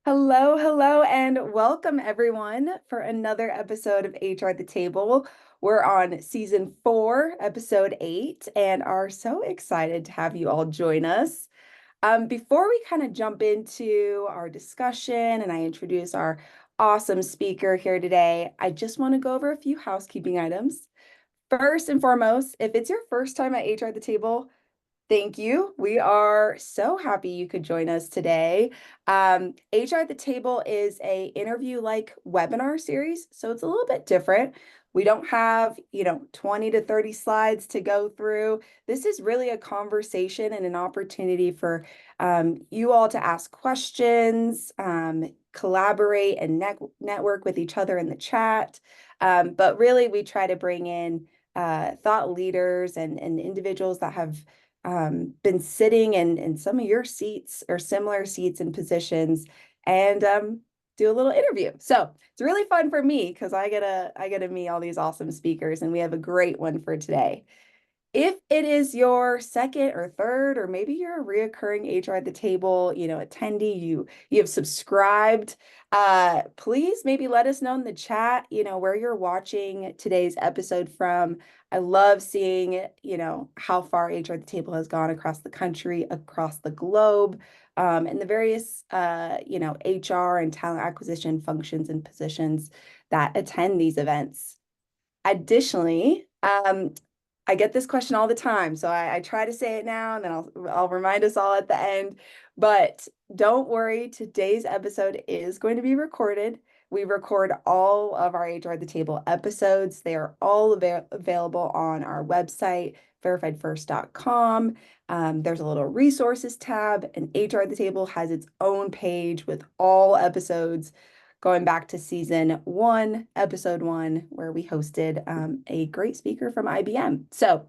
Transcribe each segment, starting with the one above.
Hello, hello, and welcome everyone for another episode of HR at the Table. We're on season 4, episode 8, and are so excited to have you all join us. Before we kind of jump into our discussion and I introduce our awesome speaker here today, I just want to go over a few housekeeping items. First and foremost, if it's your first time at HR at the Table, thank you. We are so happy you could join us today. HR at the Table is a interview-like webinar series, so it's a little bit different. We don't have, 20 to 30 slides to go through. This is really a conversation and an opportunity for you all to ask questions, collaborate and network with each other in the chat. But really, we try to bring in thought leaders and individuals that have been sitting in some of your seats or similar seats and positions and do a little interview. So it's really fun for me because I get to meet all these awesome speakers, and we have a great one for today. If it is your second or third, or maybe you're a reoccurring HR at the Table, attendee, you have subscribed, please maybe let us know in the chat, where you're watching today's episode from. I love seeing, how far HR at the Table has gone across the country, across the globe, and the various, HR and talent acquisition functions and positions that attend these events. Additionally, I get this question all the time, so I try to say it now, and then I'll remind us all at the end. But don't worry, today's episode is going to be recorded. We record all of our HR at the Table episodes. They are all available on our website, verifiedfirst.com. There's a little resources tab, and HR at the Table has its own page with all episodes going back to season 1, episode 1, where we hosted a great speaker from IBM. So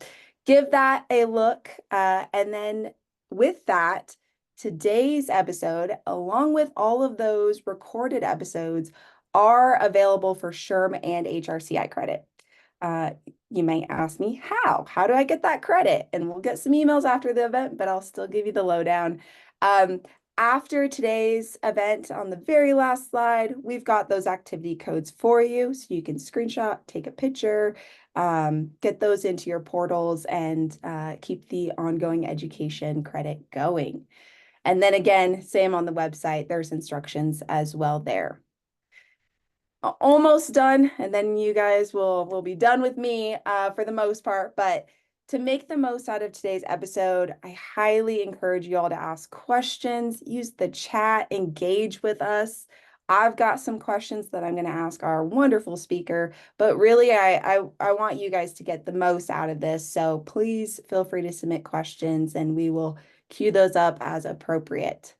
give that a look. And then with that, today's episode, along with all of those recorded episodes, are available for SHRM and HRCI credit. You might ask me, how? How do I get that credit? And we'll get some emails after the event, but I'll still give you the lowdown. After today's event, on the very last slide, we've got those activity codes for you, so you can screenshot, take a picture, get those into your portals, and keep the ongoing education credit going. And then again, same on the website, there's instructions as well there. Almost done, and then you guys will be done with me for the most part. But to make the most out of today's episode, I highly encourage you all to ask questions, use the chat, engage with us. I've got some questions that I'm going to ask our wonderful speaker, but really I want you guys to get the most out of this. So please feel free to submit questions, and we will queue those up as appropriate.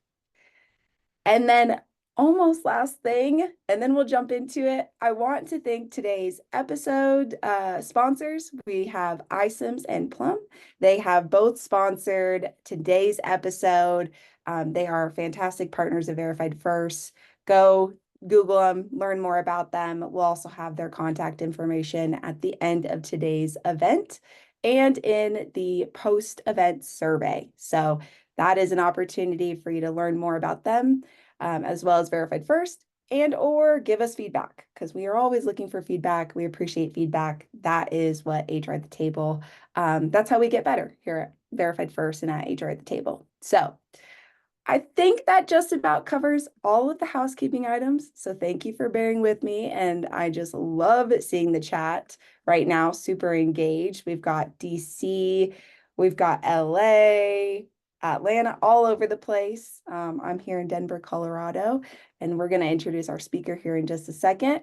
And then almost last thing, and then we'll jump into it. I want to thank today's episode sponsors. We have iCIMS and Plum. They have both sponsored today's episode. They are fantastic partners of Verified First. Go Google them, learn more about them. We'll also have their contact information at the end of today's event and in the post-event survey. So that is an opportunity for you to learn more about them, as well as Verified First, and or give us feedback, because we are always looking for feedback. We appreciate feedback. That is what HR at the Table, that's how we get better here at Verified First and at HR at the Table. So I think that just about covers all of the housekeeping items. So thank you for bearing with me. And I just love seeing the chat right now, super engaged. We've got DC, we've got LA, Atlanta, all over the place. I'm here in Denver, Colorado, and we're going to introduce our speaker here in just a second.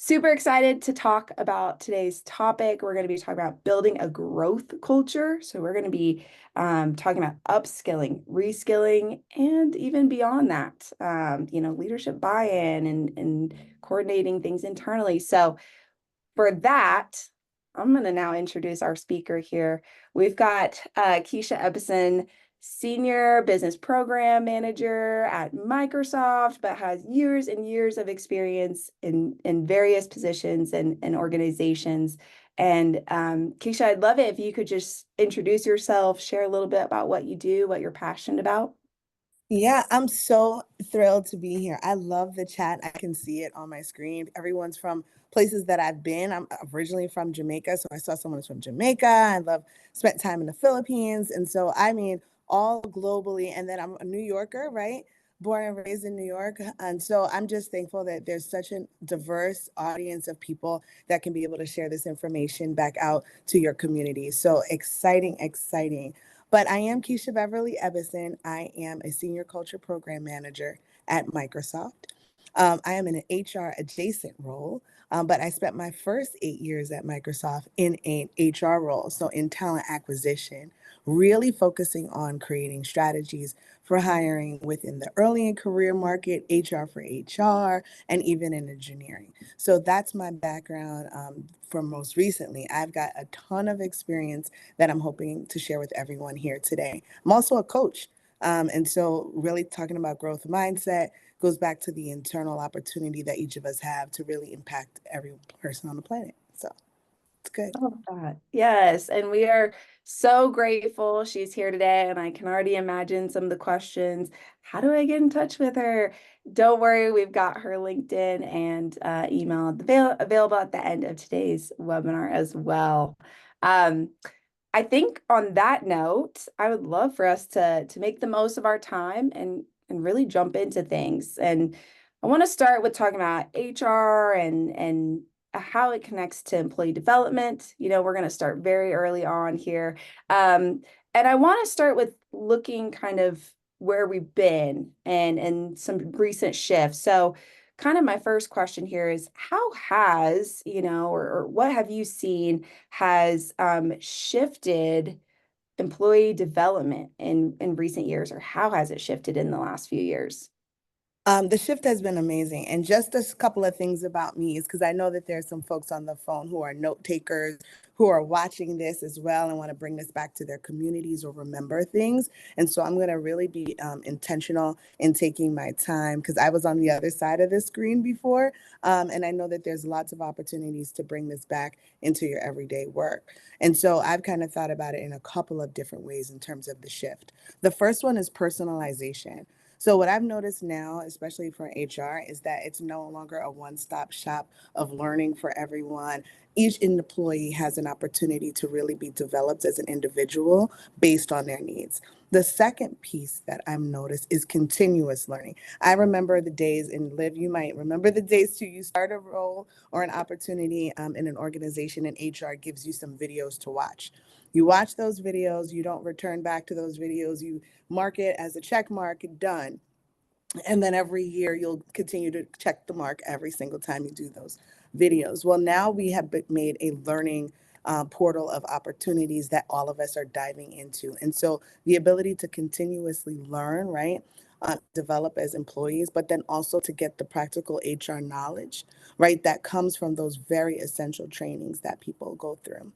Super excited to talk about today's topic. We're going to be talking about building a growth culture. So we're going to be talking about upskilling, reskilling, and even beyond that, leadership buy-in and coordinating things internally. So for that, I'm going to now introduce our speaker here. We've got Keisha Ebbesen, Senior Business Program Manager at Microsoft, but has years and years of experience in various positions and organizations. And Keisha, I'd love it if you could just introduce yourself, share a little bit about what you do, what you're passionate about. Yeah, I'm so thrilled to be here. I love the chat. I can see it on my screen. Everyone's from places that I've been. I'm originally from Jamaica, so I saw someone who's from Jamaica. I love spent time in the Philippines, and so I mean all globally. And then I'm a New Yorker, right? Born and raised in New York, and so I'm just thankful that there's such a diverse audience of people that can be able to share this information back out to your community. So exciting, exciting. But I am Keisha Beverly Ebbesen. I am a senior culture program manager at Microsoft. I am in an HR adjacent role, but I spent my first 8 years at Microsoft in an HR role, so in talent acquisition, really focusing on creating strategies for hiring within the early in career market, HR for HR, and even in engineering. So that's my background. For most recently, I've got a ton of experience that I'm hoping to share with everyone here today. I'm also a coach. And so, really talking about growth mindset goes back to the internal opportunity that each of us have to really impact every person on the planet. So, it's good. Oh, God. Yes. And we are so grateful she's here today. And I can already imagine some of the questions. How do I get in touch with her? Don't worry, we've got her LinkedIn and email available at the end of today's webinar as well. Um, I think on that note, I would love for us to make the most of our time and really jump into things. And I want to start with talking about HR and how it connects to employee development. You know, we're going to start very early on here. And I want to start with looking kind of where we've been and some recent shifts. So kind of my first question here is how has, or what have you seen has shifted employee development in recent years, or how has it shifted in the last few years? The shift has been amazing. And just a couple of things about me is because I know that there's some folks on the phone who are note takers, who are watching this as well and want to bring this back to their communities or remember things. And so I'm going to really be intentional in taking my time because I was on the other side of the screen before. And I know that there's lots of opportunities to bring this back into your everyday work. And so I've kind of thought about it in a couple of different ways in terms of the shift. The first one is personalization. So what I've noticed now, especially for HR, is that it's no longer a one-stop shop of learning for everyone. Each employee has an opportunity to really be developed as an individual based on their needs. The second piece that I've noticed is continuous learning. I remember the days, and Liv, you might remember the days too, you start a role or an opportunity in an organization and HR gives you some videos to watch. You watch those videos, you don't return back to those videos, you mark it as a check mark, done. And then every year you'll continue to check the mark every single time you do those videos. Well, now we have made a learning portal of opportunities that all of us are diving into. And so the ability to continuously learn, right? Develop as employees, but then also to get the practical HR knowledge, right? That comes from those very essential trainings that people go through.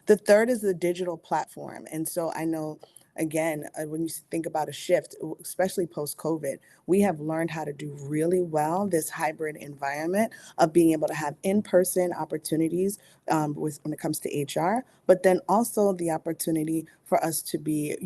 The third is the digital platform. And so I know, again, when you think about a shift, especially post COVID, we have learned how to do really well this hybrid environment of being able to have in person opportunities when it comes to HR, but then also the opportunity for us to be,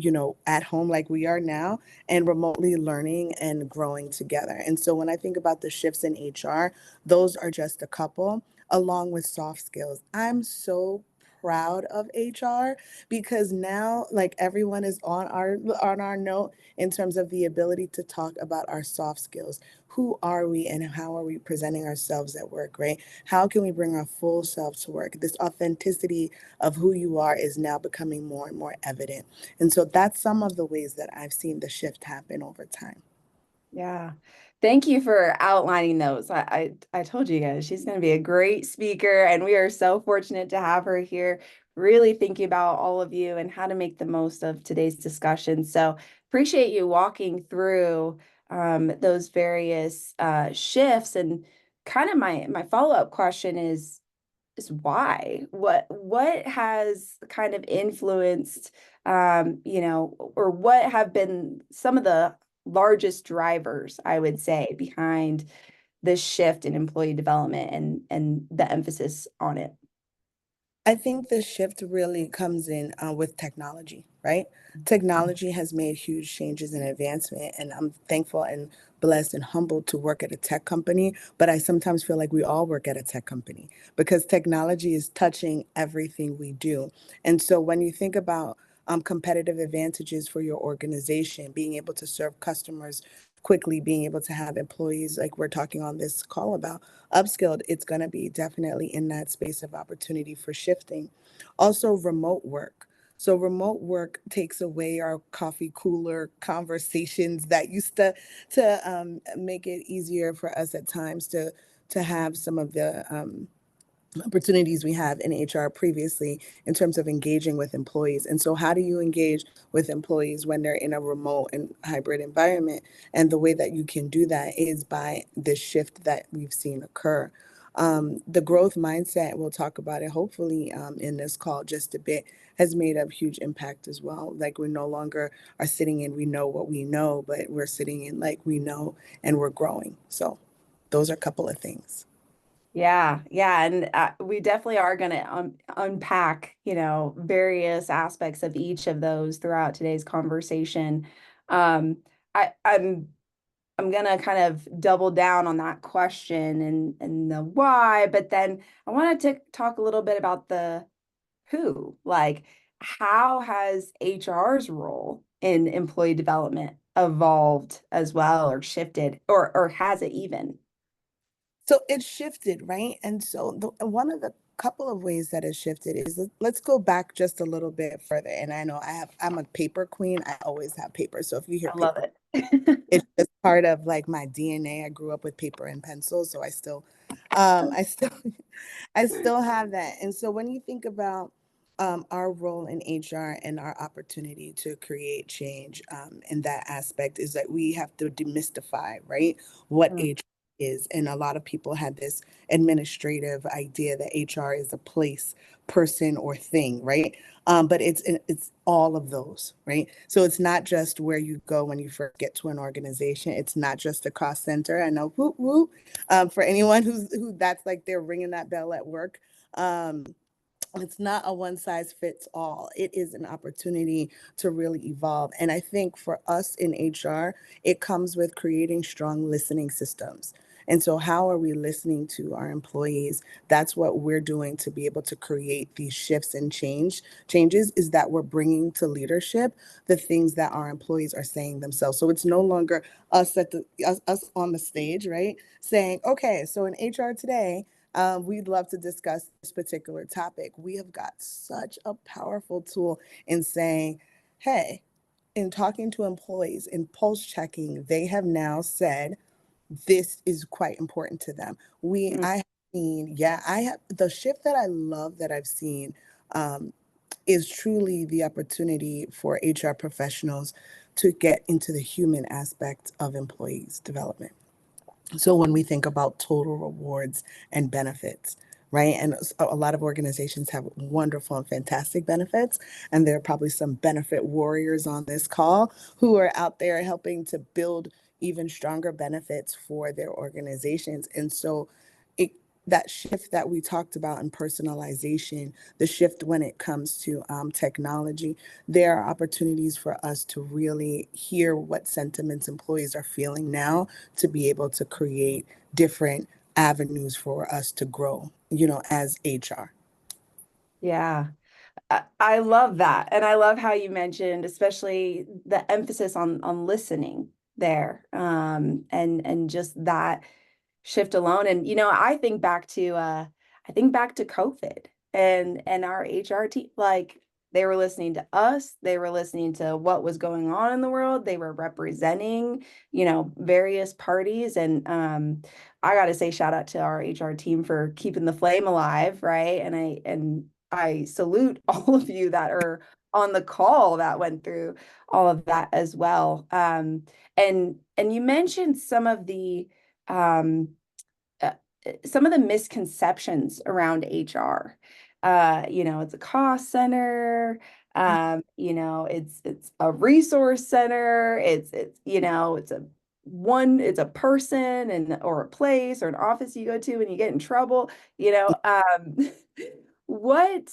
at home like we are now and remotely learning and growing together. And so when I think about the shifts in HR, those are just a couple, along with soft skills. I'm so proud of HR because now like everyone is on our note in terms of the ability to talk about our soft skills. Who are we and how are we presenting ourselves at work, right? How can we bring our full self to work? This authenticity of who you are is now becoming more and more evident. And so that's some of the ways that I've seen the shift happen over time. Yeah. Thank you for outlining those. I told you guys she's going to be a great speaker, and we are so fortunate to have her here, really thinking about all of you and how to make the most of today's discussion. So appreciate you walking through those various shifts. And kind of my follow-up question is why? What has kind of influenced or what have been some of the largest drivers, I would say, behind this shift in employee development and the emphasis on it? I think the shift really comes in with technology, right? Technology has made huge changes and advancement, and I'm thankful and blessed and humbled to work at a tech company. But I sometimes feel like we all work at a tech company because technology is touching everything we do. And so when you think about competitive advantages for your organization, being able to serve customers quickly, being able to have employees like we're talking on this call about upskilled, it's going to be definitely in that space of opportunity for shifting. Also, remote work. So, remote work takes away our coffee cooler conversations that used to make it easier for us at times to have some of the opportunities we have in HR previously in terms of engaging with employees. And so, how do you engage with employees when they're in a remote and hybrid environment? And the way that you can do that is by the shift that we've seen occur. The growth mindset, we'll talk about it hopefully in this call just a bit, has made a huge impact as well. Like we no longer are sitting in, we know what we know, but we're sitting in like we know and we're growing. So, those are a couple of things. Yeah, yeah, and we definitely are going to unpack, various aspects of each of those throughout today's conversation. Um, I'm gonna kind of double down on that question and the why, but then I wanted to talk a little bit about the who. Like, how has HR's role in employee development evolved as well, or shifted, or has it even? So it shifted, right? And so one of the couple of ways that it shifted is let's go back just a little bit further. And I know I'm a paper queen. I always have paper. So if you hear I love paper, it. it's just part of like my DNA. I grew up with paper and pencil, so I still I still have that. And so when you think about our role in HR and our opportunity to create change in that aspect is that we have to demystify, right, what Mm, HR is. And a lot of people had this administrative idea that HR is a place, person, or thing, right? But it's all of those, right? So it's not just where you go when you first get to an organization. It's not just a cost center. I know, whoop whoop. For anyone who that's like they're ringing that bell at work. Um, it's not a one size fits all. It is an opportunity to really evolve. And I think for us in HR, it comes with creating strong listening systems. And so, how are we listening to our employees? That's what we're doing to be able to create these shifts and changes. Is that we're bringing to leadership the things that our employees are saying themselves. So it's no longer us on the stage, right? Saying, okay, so in HR today, we'd love to discuss this particular topic. We have got such a powerful tool in saying, hey, in talking to employees, in pulse checking, they have now said this is quite important to them. mm, I have seen, yeah, I have the shift that I love that I've seen um, is truly the opportunity for HR professionals to get into the human aspect of employees development. So when we think about total rewards and benefits, right? And a lot of organizations have wonderful and fantastic benefits. And there are probably some benefit warriors on this call who are out there helping to build even stronger benefits for their organizations. And so it that shift that we talked about in personalization, the shift when it comes to technology, there are opportunities for us to really hear what sentiments employees are feeling now to be able to create different avenues for us to grow, as HR. yeah. I love that. And I love how you mentioned, especially the emphasis on listening there. And just that shift alone. And I think back to COVID and our HR team, like they were listening to us, they were listening to what was going on in the world, they were representing, various parties. And I gotta say, shout out to our HR team for keeping the flame alive, right? And I salute all of you that are on the call that went through all of that as well. And you mentioned um, uh, some of the misconceptions around HR. It's a cost center. It's a resource center. It's a person and or a place or an office you go to and you get in trouble. What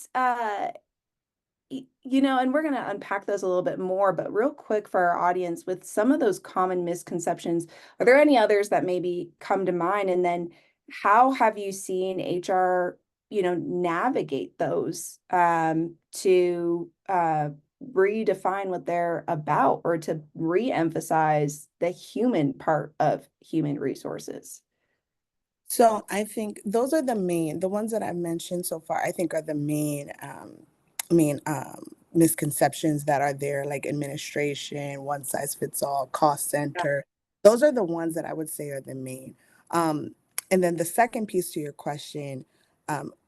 and we're going to unpack those a little bit more, but real quick for our audience, with some of those common misconceptions, are there any others that maybe come to mind? And then how have you seen HR, navigate those to redefine what they're about or to re-emphasize the human part of human resources? So I think those are the ones that I've mentioned so far, I think are the main misconceptions that are there, like administration, one size fits all, cost center. Those are the ones that I would say are the main. Um, and then the second piece to your question,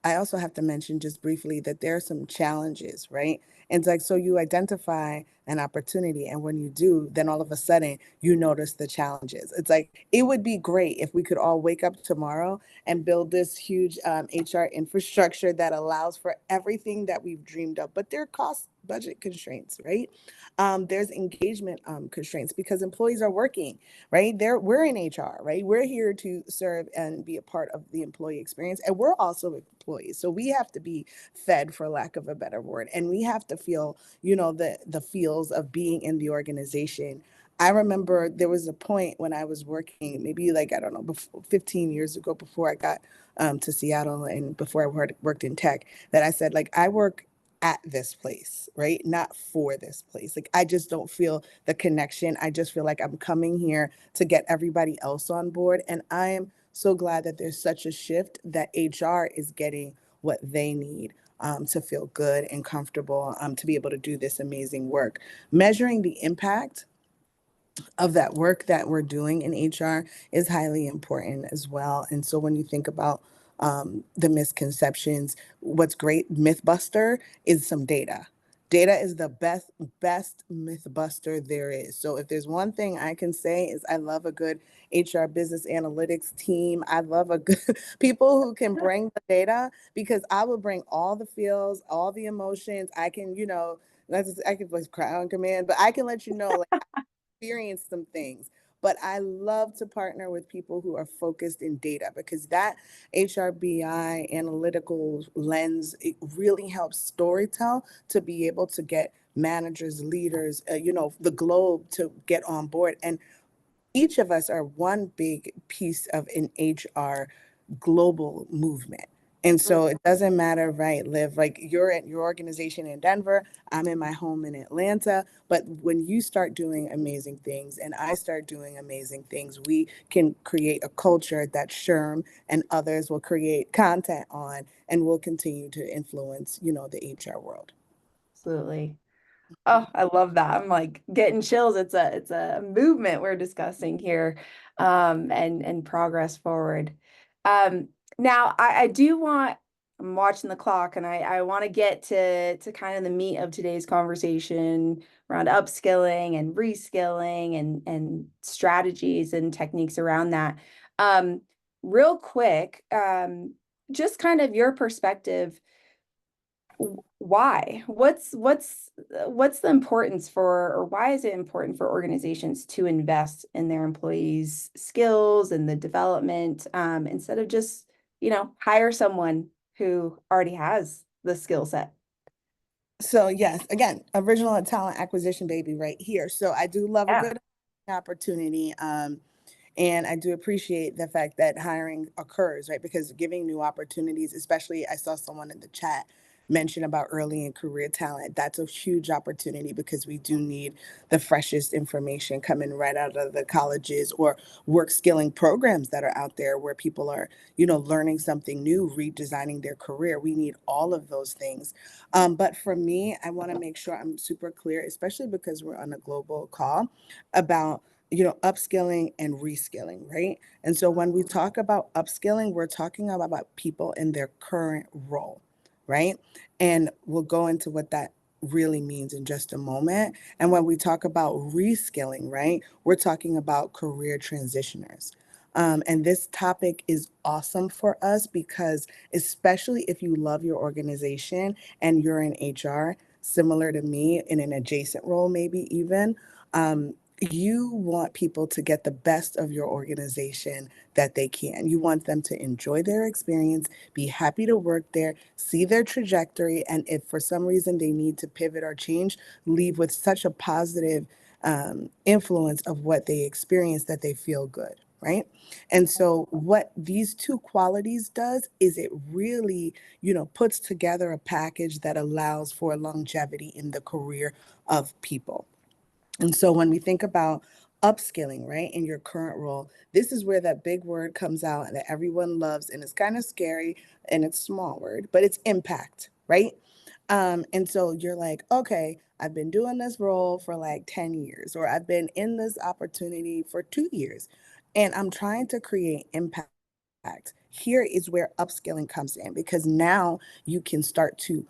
I also have to mention just briefly that there are some challenges, right? And it's like, so you identify an opportunity, and when you do, then all of a sudden you notice the challenges. It's like, it would be great if we could all wake up tomorrow and build this huge HR infrastructure that allows for everything that we've dreamed of. But there are cost budget constraints, right? There's engagement constraints because employees are working, right? We're in HR, right? We're here to serve and be a part of the employee experience, and we're also employees, so we have to be fed, for lack of a better word, and we have to feel, the feels of being in the organization. I remember there was a point when I was working, maybe like, I don't know, before, 15 years ago, before I got to Seattle and before I worked in tech, that I said, like, I work at this place, right? Not for this place. Like, I just don't feel the connection. I just feel like I'm coming here to get everybody else on board. And I am so glad that there's such a shift that HR is getting what they need. To feel good and comfortable, to be able to do this amazing work. Measuring the impact of that work that we're doing in HR is highly important as well. And so when you think about the misconceptions, what's great Mythbuster is some data. Data is the best myth buster there is. So if there's one thing I can say is I love a good HR business analytics team. I love a good people who can bring the data, because I will bring all the feels, all the emotions. I can, I can voice cry on command, but I can let you know, like, experienced some things. But I love to partner with people who are focused in data, because that HRBI analytical lens, it really helps storytell to be able to get managers, leaders, the globe to get on board. And each of us are one big piece of an HR global movement. And so it doesn't matter, right, Liv, like, you're at your organization in Denver, I'm in my home in Atlanta. But when you start doing amazing things and I start doing amazing things, we can create a culture that Sherm and others will create content on, and will continue to influence, the HR world. Absolutely. Oh, I love that. I'm like getting chills. It's a movement we're discussing here, and progress forward. Now I do want, I'm watching the clock, and I want to get to kind of the meat of today's conversation around upskilling and reskilling and strategies and techniques around that. Um, Real quick, just kind of your perspective, why? What's the importance for, or why is it important for organizations to invest in their employees' skills and the development, instead of just, hire someone who already has the skill set? So yes, again, original talent acquisition baby right here. So I do love a Yeah. good opportunity. And I do appreciate the fact that hiring occurs, right? Because giving new opportunities, especially, I saw someone in the chat mention about early in career talent. That's a huge opportunity, because we do need the freshest information coming right out of the colleges or work skilling programs that are out there, where people are, learning something new, redesigning their career. We need all of those things. But for me, I want to make sure I'm super clear, especially because we're on a global call, about upskilling and reskilling, right? And so when we talk about upskilling, we're talking about people in their current role, right? And we'll go into what that really means in just a moment. And when we talk about reskilling, right, we're talking about career transitioners. And this topic is awesome for us because, especially if you love your organization and you're in HR, similar to me, in an adjacent role, maybe even, you want people to get the best of your organization that they can. You want them to enjoy their experience, be happy to work there, see their trajectory, and if for some reason they need to pivot or change, leave with such a positive influence of what they experience that they feel good, right? And so what these two qualities does is it really, puts together a package that allows for longevity in the career of people. And so when we think about upskilling, right, in your current role, this is where that big word comes out that everyone loves, and it's kind of scary and it's a small word, but it's impact, right? And so you're like, okay, I've been doing this role for like 10 years, or I've been in this opportunity for 2 years, and I'm trying to create impact. Here is where upskilling comes in because now you can start to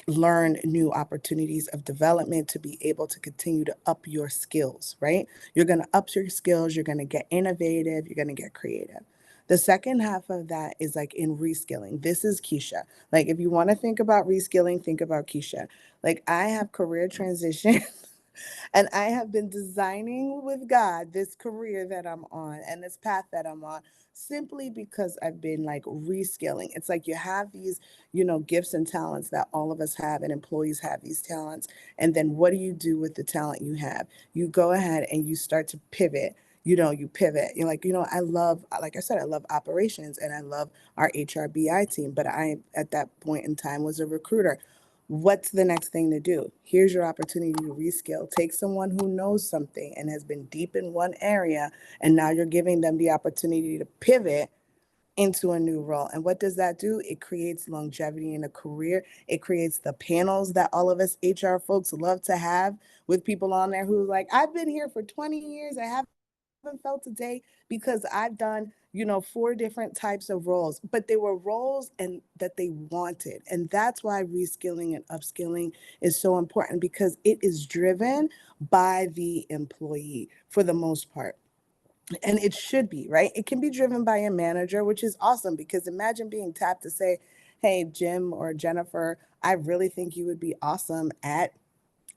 learn new opportunities of development to be able to continue to up your skills, right? You're going to up your skills, you're going to get innovative, you're going to get creative. The second half of that is like in reskilling. This is Keisha. Like, if you want to think about reskilling, think about Keisha. Like, I have career transition and I have been designing with God this career that I'm on and this path that I'm on simply because I've been like reskilling. It's like you have these, gifts and talents that all of us have, and employees have these talents. And then what do you do with the talent you have? You go ahead and you start to pivot. You pivot. You're like, like I said, I love operations and I love our HRBI team, but I, at that point in time, was a recruiter. What's the next thing to do? Here's your opportunity to reskill. Take someone who knows something and has been deep in one area, and now you're giving them the opportunity to pivot into a new role. And what does that do? It creates longevity in a career. It creates the panels that all of us HR folks love to have with people on there who like, I've been here for 20 years. I haven't felt a day because I've done, 4 different types of roles, but they were roles and that they wanted. And that's why reskilling and upskilling is so important because it is driven by the employee for the most part. And it should be, right? It can be driven by a manager, which is awesome because imagine being tapped to say, hey, Jim or Jennifer, I really think you would be awesome at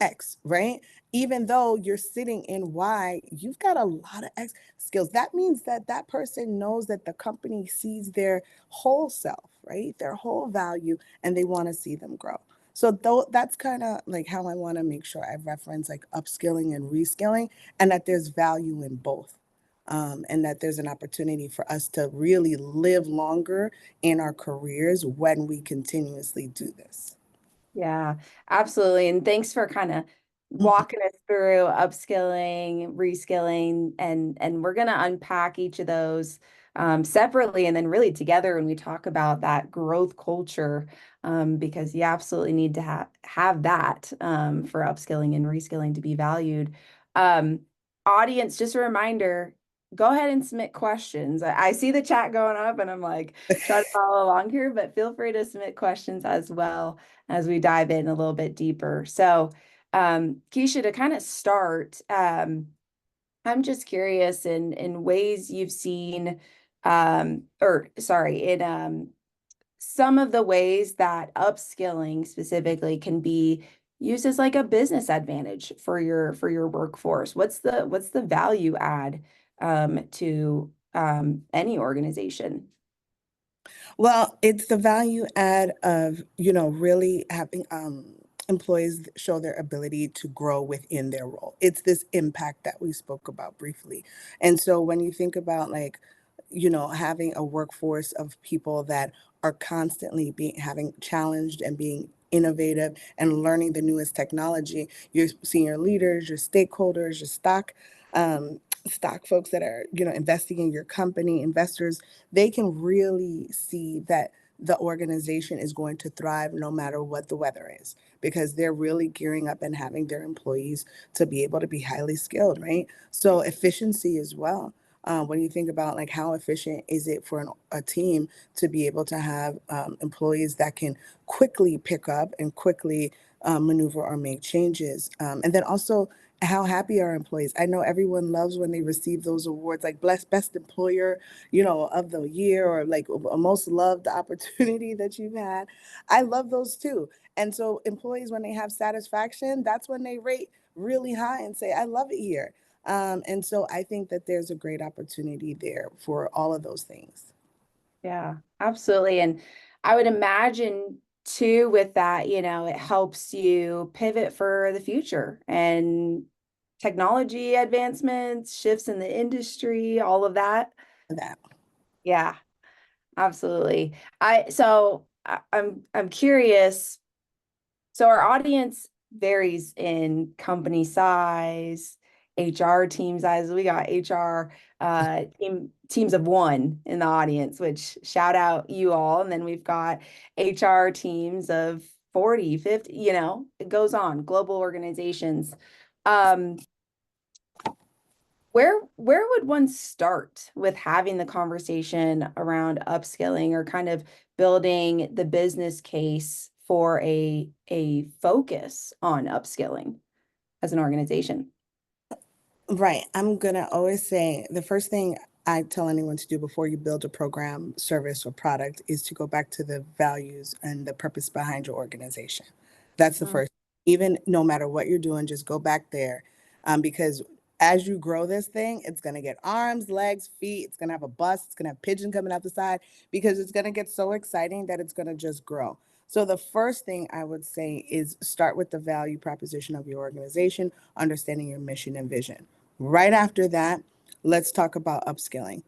X, right? Even though you're sitting in Y, you've got a lot of X skills. That means that that person knows that the company sees their whole self, right? Their whole value, and they want to see them grow. So that's kind of like how I want to make sure I reference like upskilling and reskilling, and that there's value in both. And that there's an opportunity for us to really live longer in our careers when we continuously do this. Yeah, absolutely. And thanks for kind of walking us through upskilling, reskilling, and we're going to unpack each of those separately and then really together when we talk about that growth culture, because you absolutely need to have that for upskilling and reskilling to be valued. Um, Audience, just a reminder, go ahead and submit questions. I see the chat going up and I'm like, try to follow along here, but feel free to submit questions as well as we dive in a little bit deeper. So, Keisha, to kind of start, I'm just curious in ways you've seen, or sorry, in some of the ways that upskilling specifically can be used as like a business advantage for your workforce. What's the value add to any organization? Well, it's the value add of, really having employees show their ability to grow within their role. It's this impact that we spoke about briefly. And so when you think about like, having a workforce of people that are constantly being having challenged and being innovative and learning the newest technology, your senior leaders, your stakeholders, your stock folks that are, investing in your company, investors, they can really see that the organization is going to thrive no matter what the weather is because they're really gearing up and having their employees to be able to be highly skilled, right? So efficiency as well. When you think about like how efficient is it for a team to be able to have employees that can quickly pick up and quickly maneuver or make changes, and then also how happy are employees? I know everyone loves when they receive those awards, like best employer, of the year, or like a most loved opportunity that you've had. I love those too. And so employees, when they have satisfaction, that's when they rate really high and say, I love it here. And so I think that there's a great opportunity there for all of those things. Yeah, absolutely. And I would imagine too, with that, it helps you pivot for the future and technology advancements, shifts in the industry, all of that. That. Yeah, absolutely. I'm curious. So our audience varies in company size, HR team size. We got HR teams of one in the audience, which shout out you all. And then we've got HR teams of 40, 50, it goes on, global organizations. Um, where would one start with having the conversation around upskilling or kind of building the business case for a focus on upskilling as an organization? Right. I'm going to always say the first thing I tell anyone to do before you build a program, service, or product is to go back to the values and the purpose behind your organization. That's the Mm, first. Even no matter what you're doing, just go back there, because as you grow this thing, it's going to get arms, legs, feet. It's going to have a bust. It's going to have pigeon coming out the side because it's going to get so exciting that it's going to just grow. So the first thing I would say is start with the value proposition of your organization, understanding your mission and vision. Right after that, let's talk about upskilling.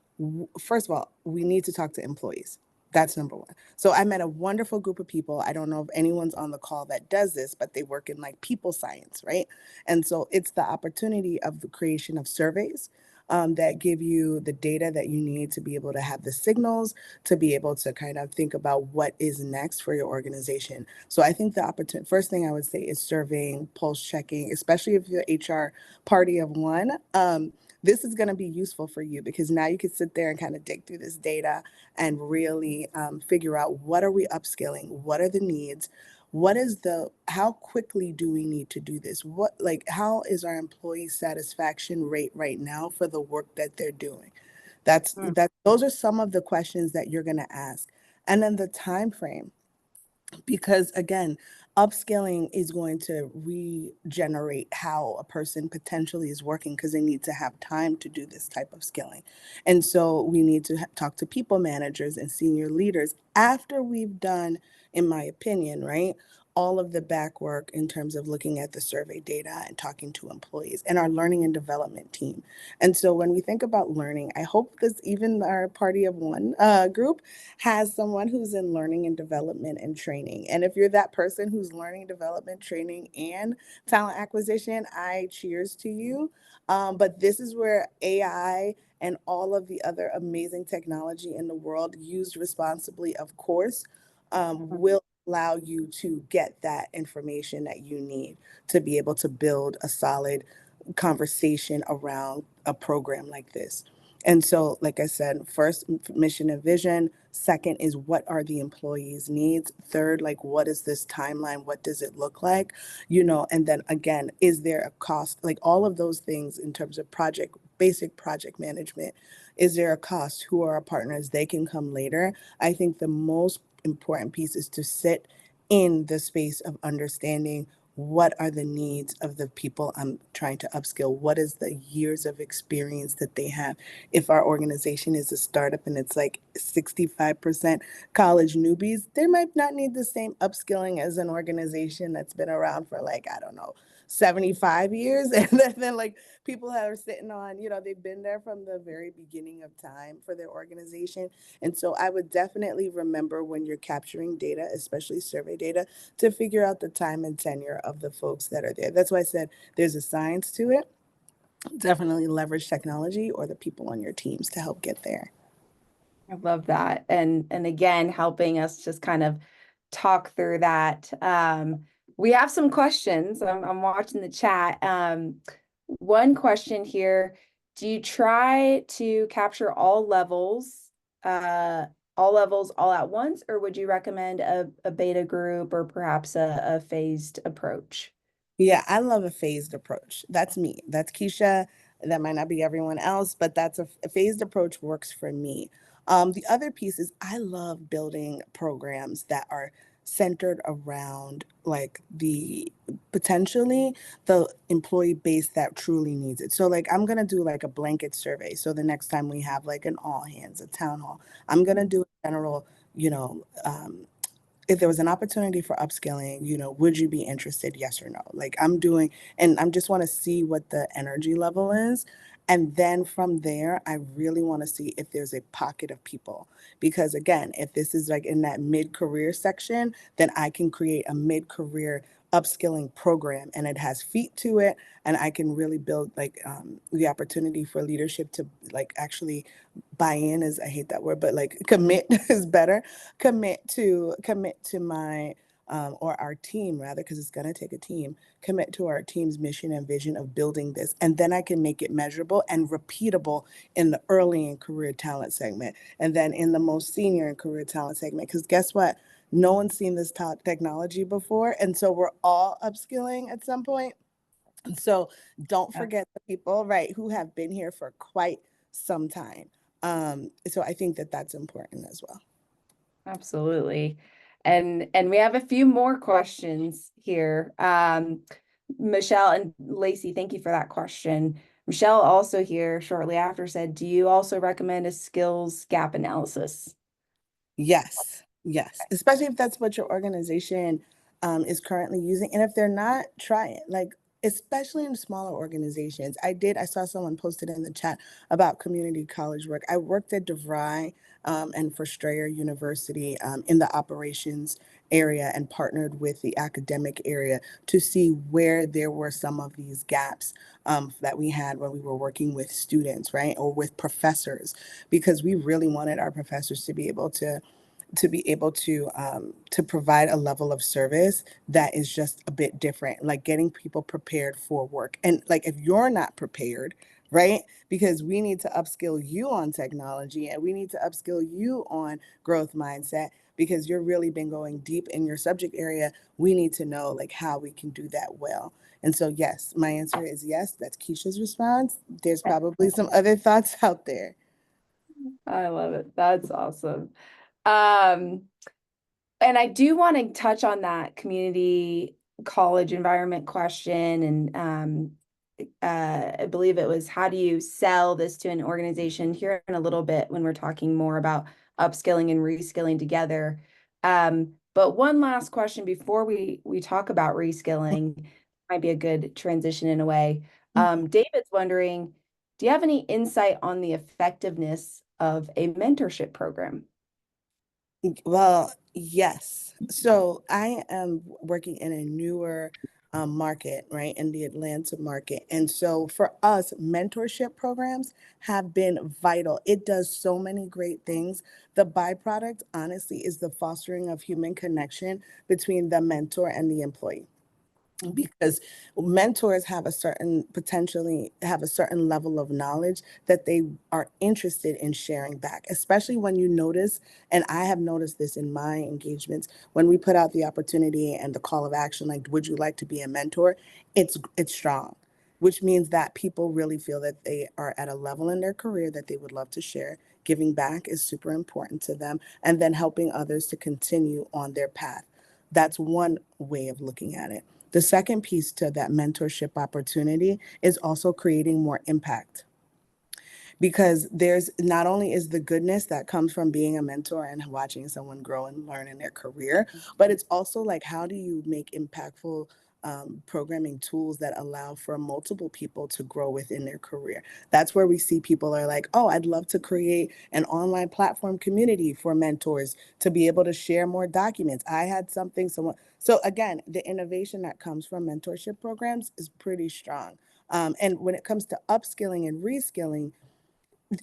First of all, we need to talk to employees. That's number one. So I met a wonderful group of people. I don't know if anyone's on the call that does this, but they work in like people science, right? And so it's the opportunity of the creation of surveys that give you the data that you need to be able to have the signals, to be able to kind of think about what is next for your organization. So I think the opportunity, first thing I would say is surveying, pulse checking, especially if you're HR party of one. This is going to be useful for you because now you can sit there and kind of dig through this data and really figure out what are we upskilling, what are the needs, what is the how quickly do we need to do this, what like how is our employee satisfaction rate right now for the work that they're doing. mm, Those are some of the questions that you're going to ask, and then the time frame, because again, upskilling is going to regenerate how a person potentially is working because they need to have time to do this type of skilling. And so we need to talk to people managers and senior leaders after we've done, in my opinion, right, all of the back work in terms of looking at the survey data and talking to employees and our learning and development team. And so when we think about learning, I hope this, even our party of one group, has someone who's in learning and development and training. And if you're that person who's learning, development, training, and talent acquisition, I cheers to you. But this is where AI and all of the other amazing technology in the world, used responsibly, of course, mm. will allow you to get that information that you need to be able to build a solid conversation around a program like this. And so, like I said, first, mission and vision. Second is what are the employees' needs? Third, like what is this timeline? What does it look like? And then again, is there a cost? Like all of those things in terms of basic project management. Is there a cost? Who are our partners? They can come later. I think the most important piece is to sit in the space of understanding what are the needs of the people I'm trying to upskill? What is the years of experience that they have? If our organization is a startup and it's like 65% college newbies, they might not need the same upskilling as an organization that's been around for like, I don't know, 75 years. And then like people that are sitting on, they've been there from the very beginning of time for their organization. And so I would definitely remember when you're capturing data, especially survey data, to figure out the time and tenure of the folks that are there. That's why I said there's a science to it. Definitely leverage technology or the people on your teams to help get there. I love that. And again, helping us just kind of talk through that. We have some questions. I'm watching the chat. One question here, do you try to capture uh, all levels all at once, or would you recommend a beta group or perhaps a phased approach? Yeah, I love a phased approach. That's me. That's Keisha. That might not be everyone else, but a phased approach works for me. The other piece is I love building programs that are centered around like the potentially the employee base that truly needs it. So like I'm going to do like a blanket survey. So the next time we have like an all hands, a town hall, I'm going to do a general, you know, if there was an opportunity for upskilling, would you be interested? Yes or no? Like I'm doing, and I'm just want to see what the energy level is. And then from there, I really want to see if there's a pocket of people. Because again, if this is like in that mid career section, then I can create a mid career upskilling program and it has feet to it. And I can really build like the opportunity for leadership to like actually buy in, is I hate that word, but like commit is better, commit to my or our team rather, because it's going to take a team, commit to our team's mission and vision of building this, and then I can make it measurable and repeatable in the early in career talent segment, and then in the most senior in career talent segment, because guess what, no one's seen this technology before, and so we're all upskilling at some point. So don't Yeah, forget the people, right, who have been here for quite some time. So I think that that's important as well. absolutely. And we have a few more questions here. Michelle and Lacey, thank you for that question. Michelle also here shortly after said, do you also recommend a skills gap analysis? Yes, yes, especially if that's what your organization is currently using. And if they're not, try it. Like, especially in smaller organizations. I saw someone posted in the chat about community college work. I worked at DeVry and for Strayer University in the operations area and partnered with the academic area to see where there were some of these gaps that we had when we were working with students, right, or with professors, because we really wanted our professors to provide a level of service that is just a bit different, like getting people prepared for work. And like if you're not prepared, right, because we need to upskill you on technology and we need to upskill you on growth mindset, because you're really been going deep in your subject area, we need to know like how we can do that well. And so yes, my answer is yes. That's Keisha's response. There's probably some other thoughts out there. I love it. That's awesome. Um, and I do want to touch on that community college environment question. And I believe it was, how do you sell this to an organization here in a little bit when we're talking more about upskilling and reskilling together. But one last question before we talk about reskilling, might be a good transition in a way. David's wondering, do you have any insight on the effectiveness of a mentorship program? Well, yes. So I am working in a newer market, right, in the Atlanta market. And so for us, mentorship programs have been vital. It does so many great things. The byproduct, honestly, is the fostering of human connection between the mentor and the employee, because mentors have a certain potentially have a certain level of knowledge that they are interested in sharing back, especially when you notice, and I have noticed this in my engagements, when we put out the opportunity and the call of action, like would you like to be a mentor, it's strong, which means that people really feel that they are at a level in their career that they would love to share. Giving back is super important to them, and then helping others to continue on their path. That's one way of looking at it. The second piece to that mentorship opportunity is also creating more impact, because there's not only is the goodness that comes from being a mentor and watching someone grow and learn in their career, but it's also like how do you make impactful programming tools that allow for multiple people to grow within their career. That's where we see people are like, oh, I'd love to create an online platform community for mentors to be able to share more documents. I had something, someone. So again, the innovation that comes from mentorship programs is pretty strong. And when it comes to upskilling and reskilling,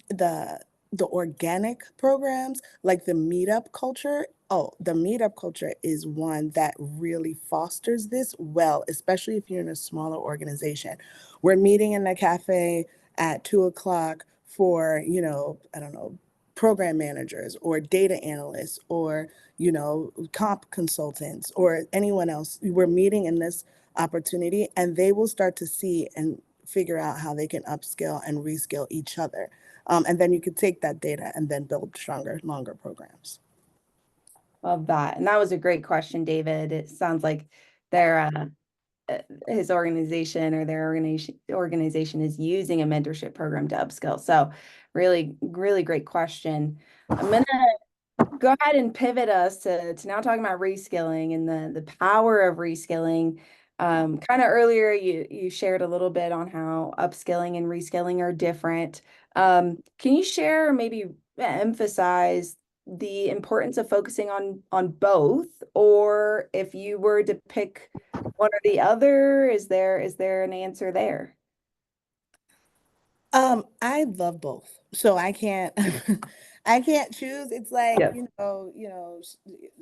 the the organic programs like the meetup culture, oh, the meetup culture is one that really fosters this well, especially if you're in a smaller organization. We're meeting in the cafe at 2 o'clock for, I don't know, program managers or data analysts or, comp consultants or anyone else. We're meeting in this opportunity, and they will start to see and figure out how they can upskill and reskill each other. And then you could take that data and then build stronger, longer programs. Love that. And that was a great question, David. It sounds like their his organization or their organization is using a mentorship program to upskill. So really, really great question. I'm gonna go ahead and pivot us to now talking about reskilling and the power of reskilling. Kind of earlier, you shared a little bit on how upskilling and reskilling are different. Can you share or maybe emphasize the importance of focusing on both, or if you were to pick one or the other, is there an answer there? I love both. So I can't I can't choose. It's like, Yeah.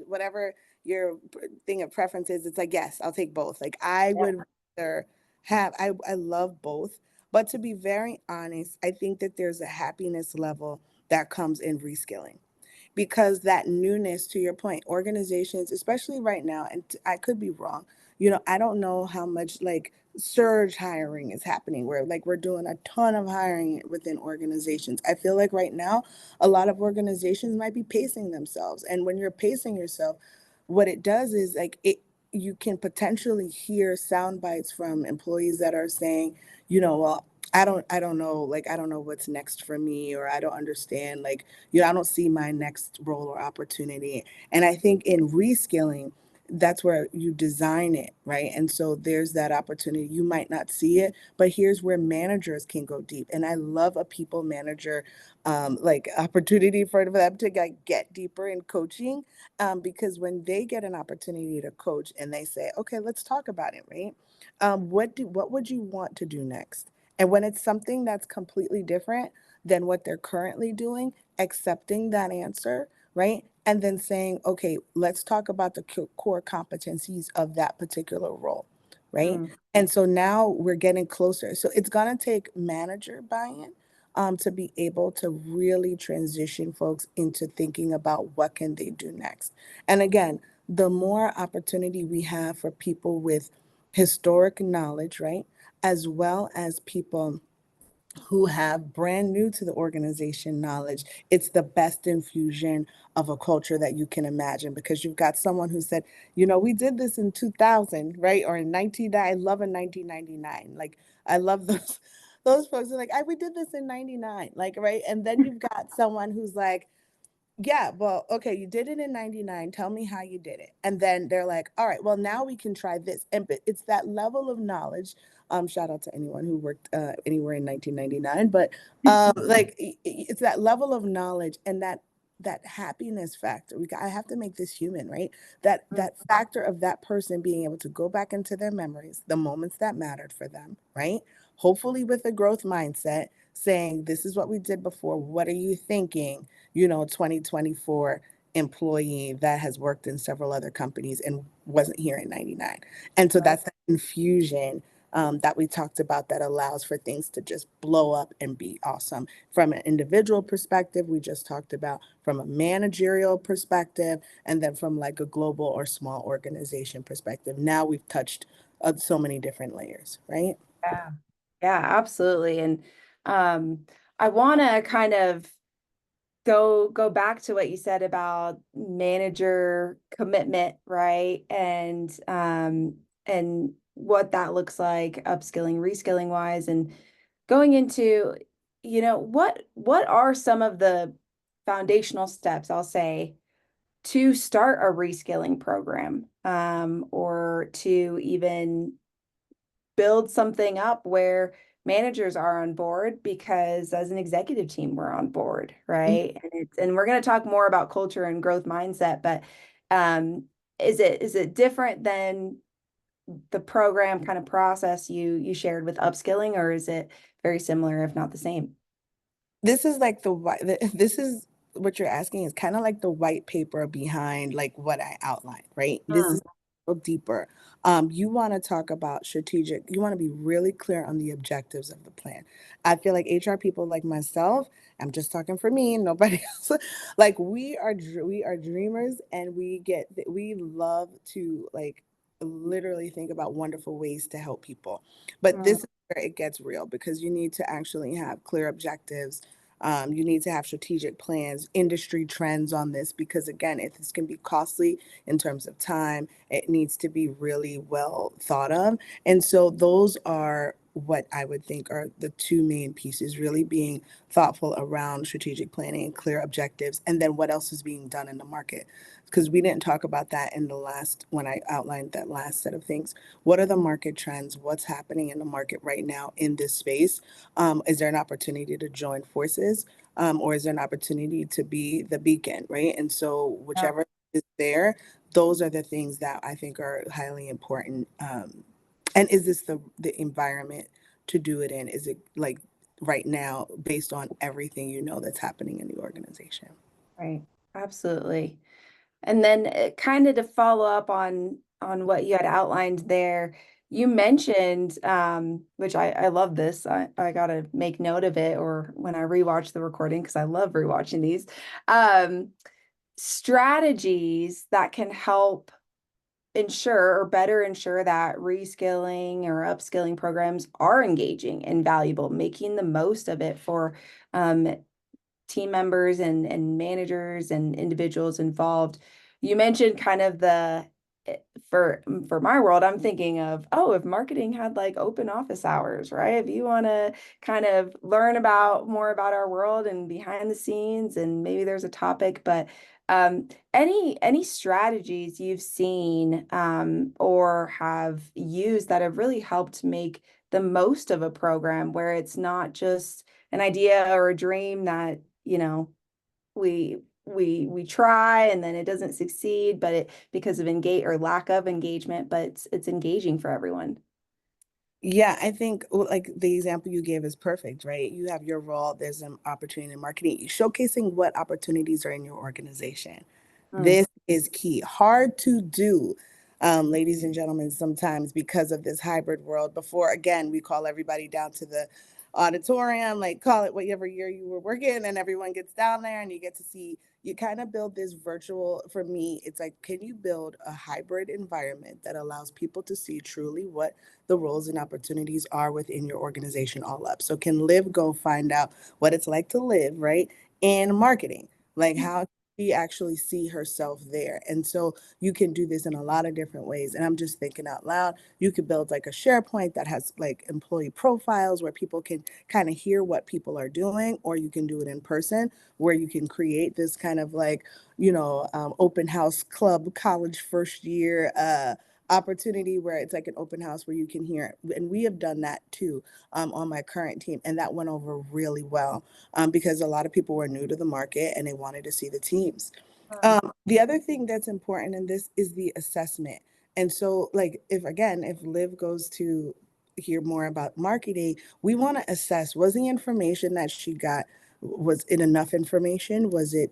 whatever your thing of preference is, it's like, yes, I'll take both. Like I would rather I love both, but to be very honest, I think that there's a happiness level that comes in reskilling because that newness, to your point, organizations, especially right now, and I could be wrong, I don't know how much like surge hiring is happening where like we're doing a ton of hiring within organizations. I feel like right now a lot of organizations might be pacing themselves, and when you're pacing yourself, what it does is like it you can potentially hear sound bites from employees that are saying, well, I don't know, like I don't know what's next for me, or I don't understand, like, I don't see my next role or opportunity. And I think in reskilling, that's where you design it, right? And so there's that opportunity. You might not see it, but here's where managers can go deep. And I love a people manager, like opportunity for them to get deeper in coaching, because when they get an opportunity to coach and they say, okay, let's talk about it, right? What would you want to do next? And when it's something that's completely different than what they're currently doing, accepting that answer, right? And then saying, okay, let's talk about the core competencies of that particular role, right? Mm, And so now we're getting closer. So it's going to take manager buy-in, to be able to really transition folks into thinking about what can they do next. And again, the more opportunity we have for people with historic knowledge, right? As well as people who have brand new to the organization knowledge, it's the best infusion of a culture that you can imagine, because you've got someone who said, we did this in 2000, right? Or in 19, I love in 1999. Like, I love those. Those folks are like, we did this in 99, like, right? And then you've got someone who's like, yeah, well, okay, you did it in 99. Tell me how you did it. And then they're like, all right, well, now we can try this. And but it's that level of knowledge. Shout out to anyone who worked anywhere in 1999. But like it's that level of knowledge and that happiness factor. I have to make this human, right? mm, That factor of that person being able to go back into their memories, the moments that mattered for them, right? Hopefully with a growth mindset, saying, this is what we did before. What are you thinking? 2024 employee that has worked in several other companies and wasn't here in 99. And so right. that's that infusion, that we talked about, that allows for things to just blow up and be awesome. From an individual perspective, we just talked about, from a managerial perspective, and then from like a global or small organization perspective. Now we've touched so many different layers, right? Yeah. Yeah, absolutely. And I want to kind of go back to what you said about manager commitment, right? And what that looks like upskilling, reskilling wise, and going into, what are some of the foundational steps, I'll say, to start a reskilling program, or to even build something up where managers are on board, because as an executive team we're on board, right? And we're going to talk more about culture and growth mindset, but um is it different than the program kind of process you shared with upskilling, or is it very similar if not the same? This is like this is what you're asking is kind of like the white paper behind like what I outlined, right? This Mm, is a little deeper. You want to talk about strategic, you want to be really clear on the objectives of the plan. I feel like HR people like myself, I'm just talking for me, nobody else, like we are dreamers, and we love to like literally think about wonderful ways to help people. But mm, this is where it gets real, because you need to actually have clear objectives, You need to have strategic plans, industry trends on this, because again, if this can be costly in terms of time, it needs to be really well thought of. And so those are what I would think are the two main pieces, really being thoughtful around strategic planning and clear objectives, and then what else is being done in the market. Because we didn't talk about that in the last, when I outlined that last set of things. What are the market trends? What's happening in the market right now in this space? Is there an opportunity to join forces? Or is there an opportunity to be the beacon, right? And so Yeah, whichever is there, those are the things that I think are highly important. And is this the environment to do it in? Is it like right now based on everything you know that's happening in the organization? right. Absolutely. And then kind of to follow up on what you had outlined there, you mentioned, which I love this. I gotta make note of it or when I rewatch the recording because I love rewatching these. Um, Strategies that can help ensure or better ensure that reskilling or upskilling programs are engaging and valuable, making the most of it for um, team members and managers and individuals involved. You mentioned kind of the eh, for my world, I'm thinking of, oh, if marketing had like open office hours, right? If you want to kind of learn about more about our world and behind the scenes, and maybe there's a topic, but any strategies you've seen or have used that have really helped make the most of a program where it's not just an idea or a dream that we try and then it doesn't succeed, but it because of engage or lack of engagement, but it's engaging for everyone. Yeah, I think like the example you gave is perfect, right? You have your role, there's an opportunity in marketing, showcasing what opportunities are in your organization. Mm. This is key. Hard to do, ladies and gentlemen, sometimes because of this hybrid world. Before, again, we call everybody down to the auditorium, like call it whatever year you were working, and everyone gets down there and you get to see, you kind of build this virtual, for me, it's like, can you build a hybrid environment that allows people to see truly what the roles and opportunities are within your organization all up? So can Liv go find out what it's like to live, right, in marketing? Like how she actually see herself there. And so you can do this in a lot of different ways. And I'm just thinking out loud. You could build like a SharePoint that has like employee profiles where people can kind of hear what people are doing, or you can do it in person where you can create this kind of like, open house club, college first year opportunity where it's like an open house where you can hear it. And we have done that too, on my current team. And that went over really well, because a lot of people were new to the market and they wanted to see the teams. The other thing that's important in this is the assessment. And so, like, if Liv goes to hear more about marketing, we want to assess, was the information that she got, was it enough information? Was it,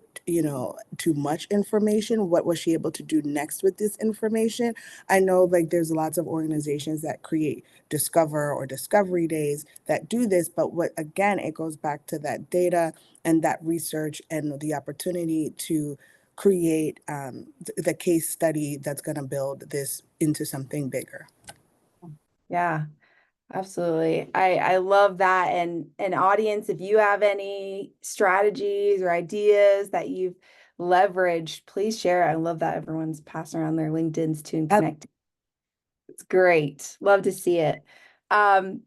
too much information? What was she able to do next with this information? I know like there's lots of organizations that create discover or discovery days that do this, but what again, it goes back to that data and that research and the opportunity to create the case study that's going to build this into something bigger. Yeah, absolutely. I love that. And an audience, if you have any strategies or ideas that you've leveraged, please share. I love that everyone's passing around their LinkedIn's too and I connecting. It's great. Love to see it. Um,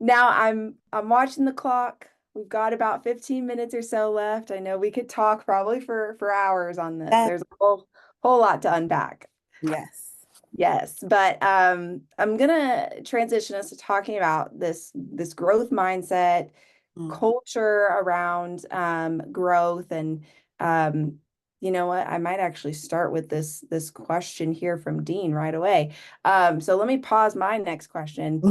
Now I'm watching the clock. We've got about 15 minutes or so left. I know we could talk probably for hours on this. that, There's a whole lot to unpack. yes. Yes, but I'm gonna transition us to talking about this growth mindset, Mm. culture around growth, and um, you know what? I might actually start with this question here from Dean right away. So let me pause my next question.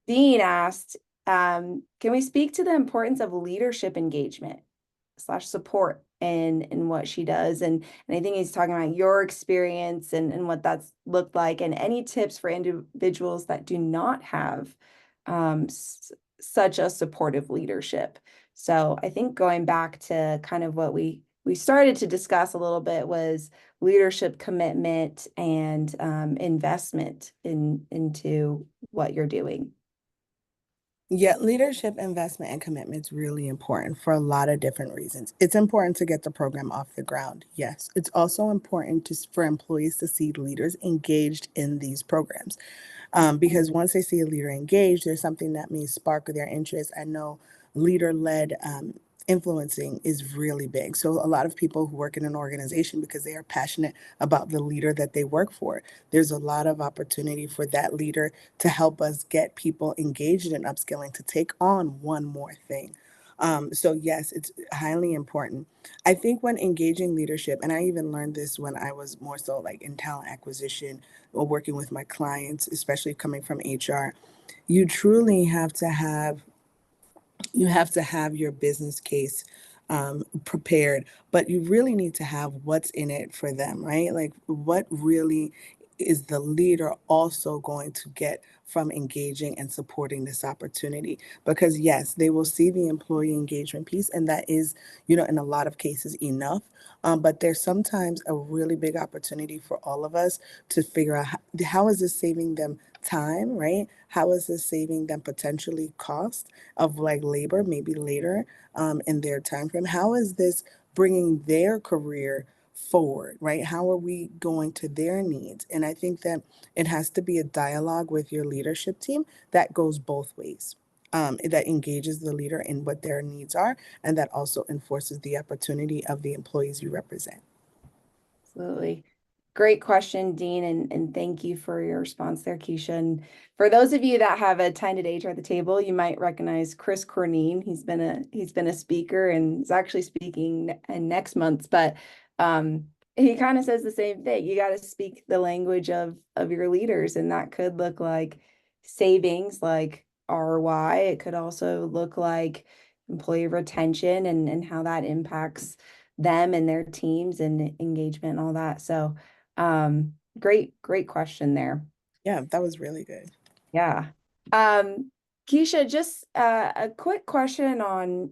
Dean asked, can we speak to the importance of leadership engagement slash support in what she does? And I think he's talking about your experience and what that's looked like, and any tips for individuals that do not have such a supportive leadership. So I think going back to kind of what we started to discuss a little bit was leadership commitment and investment into what you're doing. Yeah, leadership investment and commitment is really important for a lot of different reasons. It's important to get the program off the ground. Yes. It's also important for employees to see leaders engaged in these programs. Because once they see a leader engaged, there's something that may spark their interest. I know leader led influencing is really big. So, a lot of people who work in an organization because they are passionate about the leader that they work for, there's a lot of opportunity for that leader to help us get people engaged in upskilling to take on one more thing. So yes, it's highly important. I think when engaging leadership, and I even learned this when I was more so like in talent acquisition or working with my clients, especially coming from HR, you truly have to have your business case prepared, but you really need to have what's in it for them, right? Like, what really is the leader also going to get from engaging and supporting this opportunity? Because, yes, they will see the employee engagement piece, and that is, in a lot of cases enough. But there's sometimes a really big opportunity for all of us to figure out how is this saving them time, right? How is this saving them potentially cost of like labor, maybe later in their time frame? How is this bringing their career forward, right? How are we going to their needs? And I think that it has to be a dialogue with your leadership team that goes both ways. That engages the leader in what their needs are, and that also enforces the opportunity of the employees you represent. Absolutely. Great question, Dean, and thank you for your response there, Keisha. And for those of you that have attended HR at the Table, you might recognize Chris Corneen. He's been a speaker and is actually speaking in next month, but he kind of says the same thing. You got to speak the language of your leaders, and that could look like savings, like ROI. It could also look like employee retention and how that impacts them and their teams and engagement and all that. So, great question there. Yeah, that was really good. Yeah. Um, Keisha, just a quick question on,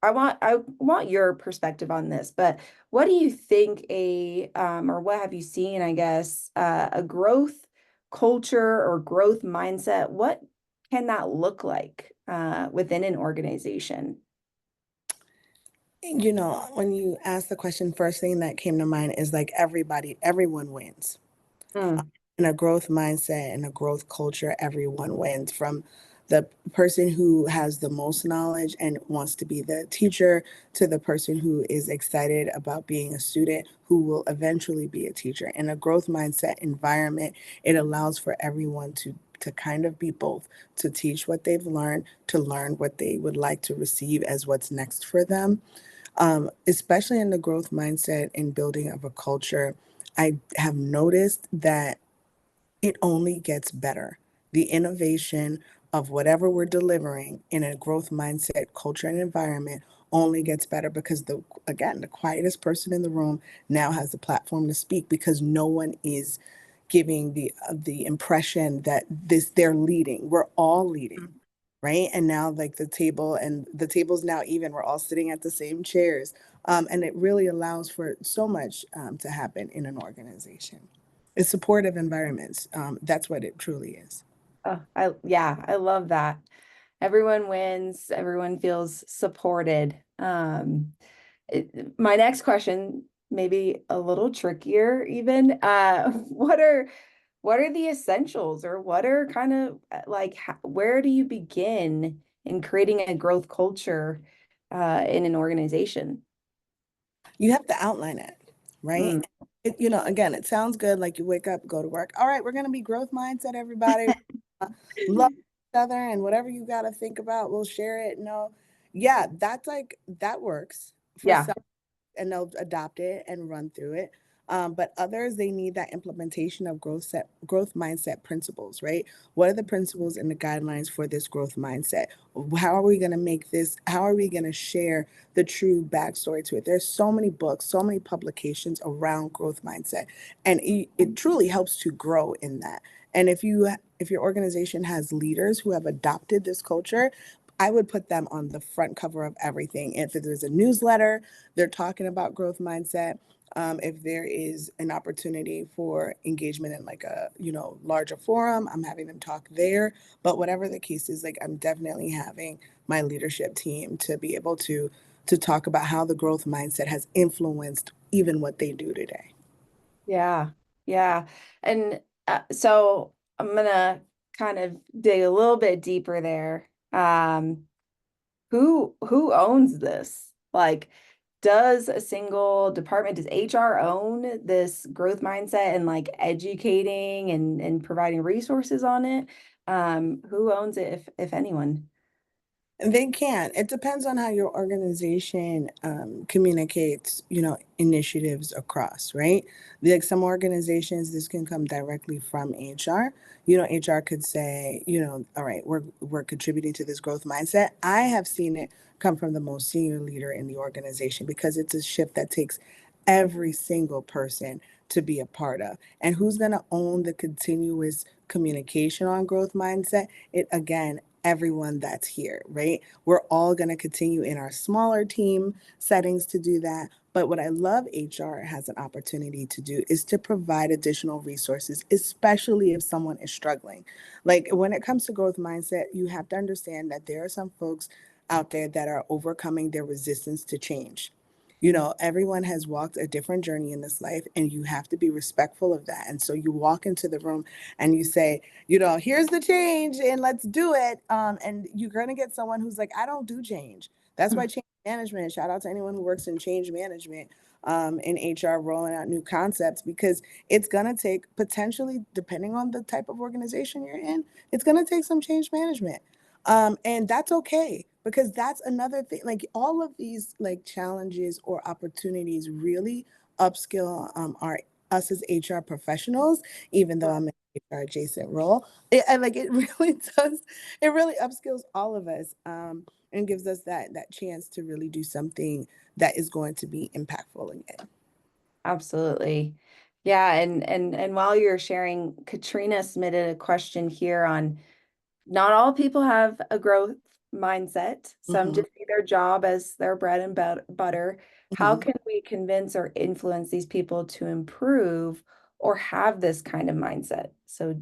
I want your perspective on this, but what do you think or what have you seen, I guess, a growth culture or growth mindset, what can that look like within an organization? When you ask the question, first thing that came to mind is like everyone wins. Mm, In a growth mindset and a growth culture, everyone wins, from the person who has the most knowledge and wants to be the teacher to the person who is excited about being a student who will eventually be a teacher. In a growth mindset environment, it allows for everyone to kind of be both, to teach what they've learned, to learn what they would like to receive as what's next for them. Especially in the growth mindset and building of a culture, I have noticed that it only gets better. The innovation of whatever we're delivering in a growth mindset, culture, and environment only gets better because the quietest person in the room now has the platform to speak because no one is giving the impression that this they're leading. We're all leading, right? And now like the table's now even. We're all sitting at the same chairs, and it really allows for so much to happen in an organization. It's supportive environments. That's what it truly is. Oh, yeah, I love that. Everyone wins, everyone feels supported. My next question, maybe a little trickier even. What are the essentials or what are kind of like where do you begin in creating a growth culture in an organization? You have to outline it, right? Mm, Again, it sounds good. Like you wake up, go to work. All right, we're going to be growth mindset, everybody. Love each other, and whatever you got to think about, we'll share it. No, yeah, that works for yeah. some, and they'll adopt it and run through it. But others, they need that implementation of growth mindset principles, right? What are the principles and the guidelines for this growth mindset? How are we going to make this? How are we going to share the true backstory to it? There's so many books, so many publications around growth mindset, and it truly helps to grow in that. And if your organization has leaders who have adopted this culture, I would put them on the front cover of everything. If there's a newsletter, they're talking about growth mindset. If there is an opportunity for engagement in like a, larger forum, I'm having them talk there. But whatever the case is, like, I'm definitely having my leadership team to be able to talk about how the growth mindset has influenced even what they do today. Yeah. Yeah. And so I'm gonna kind of dig a little bit deeper there. Who owns this? Like, does a single department, does HR own this growth mindset and like educating and providing resources on it? Who owns it if anyone? They can. It depends on how your organization communicates, initiatives across, right? Like some organizations, this can come directly from HR. HR could say, all right, we're contributing to this growth mindset. I have seen it come from the most senior leader in the organization because it's a shift that takes every single person to be a part of. And who's going to own the continuous communication on growth mindset? It again, everyone that's here, right? We're all going to continue in our smaller team settings to do that. But what I love HR has an opportunity to do is to provide additional resources, especially if someone is struggling. Like when it comes to growth mindset, you have to understand that there are some folks out there that are overcoming their resistance to change. Everyone has walked a different journey in this life, and you have to be respectful of that. And so you walk into the room and you say, here's the change and let's do it. And you're going to get someone who's like, I don't do change. That's why change management, shout out to anyone who works in change management in HR, rolling out new concepts, because it's going to take potentially, depending on the type of organization you're in, it's going to take some change management. And that's okay, because that's another thing. Like all of these like challenges or opportunities really upskill our us as HR professionals, even though I'm in an HR adjacent role. And like it really does, it really upskills all of us, and gives us that chance to really do something that is going to be impactful again. Absolutely. Yeah, and while you're sharing, Katrina submitted a question here on not all people have a growth mindset. Some Hmm. just see their job as their bread and butter. How Hmm. can we convince or influence these people to improve or have this kind of mindset? So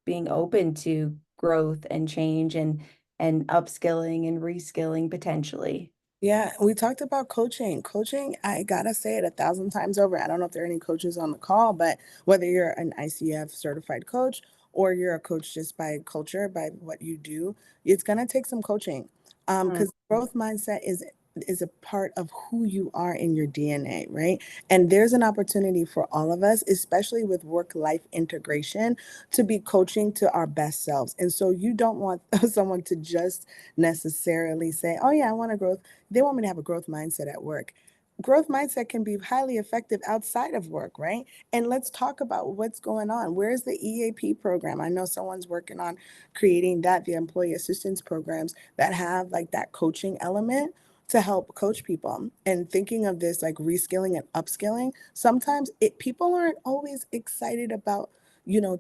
being open to growth and change and upskilling and reskilling potentially. Yeah, we talked about coaching. Coaching, I gotta say it 1,000 times over. I don't know if there are any coaches on the call, but whether you're an ICF certified coach or you're a coach just by culture, by what you do, it's gonna take some coaching. Mm, Because growth mindset is a part of who you are in your DNA, right? And there's an opportunity for all of us, especially with work-life integration, to be coaching to our best selves. And so you don't want someone to just necessarily say, "Oh yeah, I want to grow." They want me to have a growth mindset at work. Growth mindset can be highly effective outside of work, right? And let's talk about what's going on. Where's the EAP program? I know someone's working on creating that, the employee assistance programs that have like that coaching element to help coach people. And thinking of this like reskilling and upskilling, sometimes people aren't always excited about,